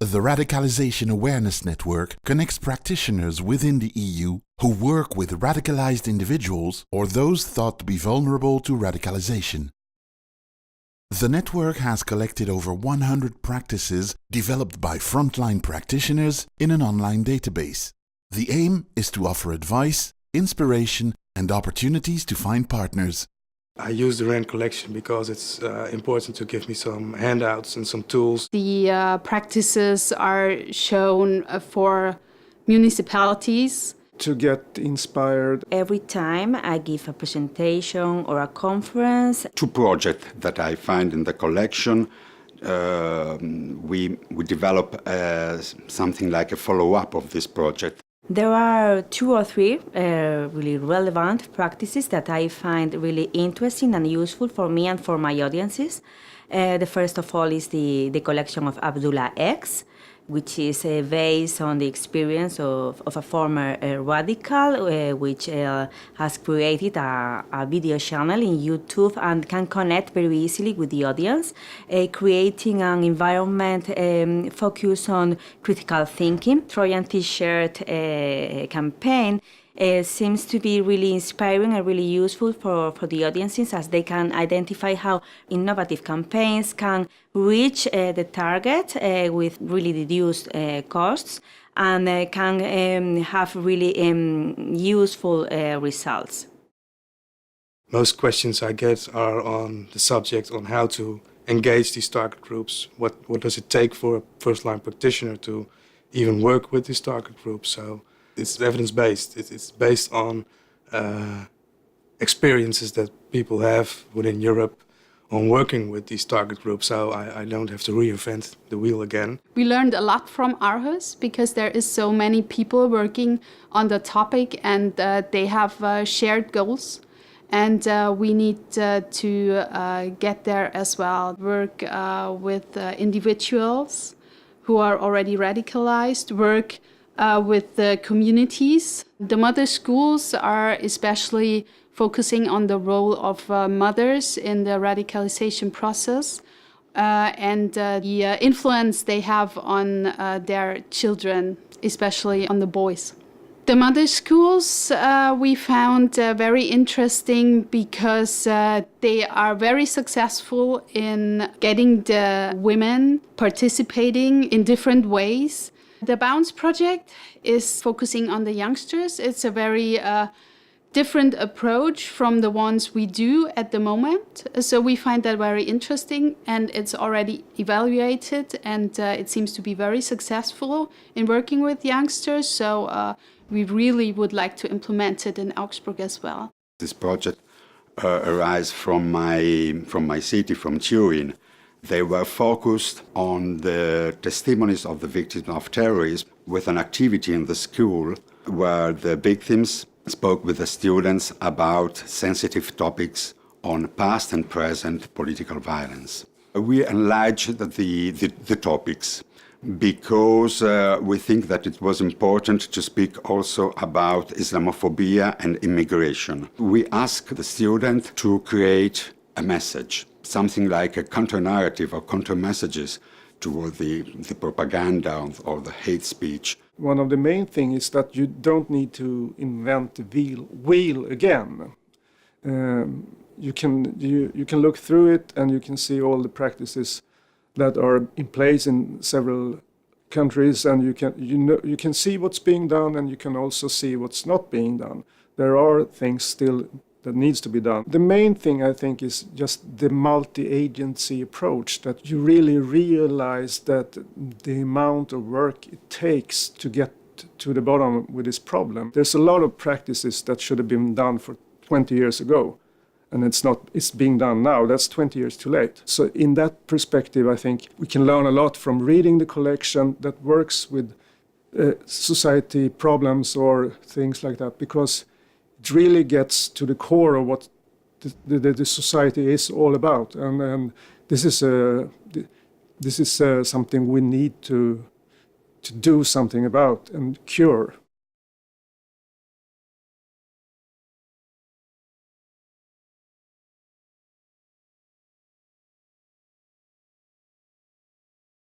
The Radicalisation Awareness Network connects practitioners within the EU who work with radicalized individuals or those thought to be vulnerable to radicalization. The network has collected over 100 practices developed by frontline practitioners in an online database. The aim is to offer advice, inspiration, and opportunities to find partners. I use the RAND collection because it's important to give me some handouts and some tools. The practices are shown for municipalities. To get inspired. Every time I give a presentation or a conference. Two projects that I find in the collection, we develop something like a follow-up of this project. There are 2 or 3 really relevant practices that I find really interesting and useful for me and for my audiences. The first of all is the collection of Abdullah X, which is based on the experience of a former radical, which has created a video channel in YouTube and can connect very easily with the audience, creating an environment focused on critical thinking. Trojan T-shirt campaign seems to be really inspiring and really useful for the audiences, as they can identify how innovative campaigns can reach the target with really reduced costs and can have really useful results. Most questions I get are on the subject on how to engage these target groups. What does it take for a first-line practitioner to even work with these target groups? So it's evidence-based. It's based on experiences that people have within Europe on working with these target groups, so I don't have to reinvent the wheel again. We learned a lot from Aarhus because there is so many people working on the topic, and they have shared goals. And we need to get there as well, work with individuals who are already radicalized, work with the communities. The mother schools are especially focusing on the role of mothers in the radicalization process and the influence they have on their children, especially on the boys. The mother schools we found very interesting because they are very successful in getting the women participating in different ways. The Bounce project is focusing on the youngsters. It's a very different approach from the ones we do at the moment. So we find that very interesting, and it's already evaluated, and it seems to be very successful in working with youngsters. So we really would like to implement it in Augsburg as well. This project arises from my city, from Turin. They were focused on the testimonies of the victims of terrorism with an activity in the school where the victims spoke with the students about sensitive topics on past and present political violence. We enlarged the topics because we think that it was important to speak also about Islamophobia and immigration. We asked the student to create a message, something like a counter-narrative or counter-messages toward the propaganda or the hate speech. One of the main things is that you don't need to invent the wheel again. You can look through it and you can see all the practices that are in place in several countries, and you can see what's being done, and you can also see what's not being done. There are things still that needs to be done. The main thing, I think, is just the multi-agency approach, that you really realize that the amount of work it takes to get to the bottom with this problem. There's a lot of practices that should have been done for 20 years ago, and it's being done now. That's 20 years too late. So in that perspective, I think we can learn a lot from reading the collection that works with society problems or things like that, because it really gets to the core of what the society is all about, and this is something we need to do something about and cure.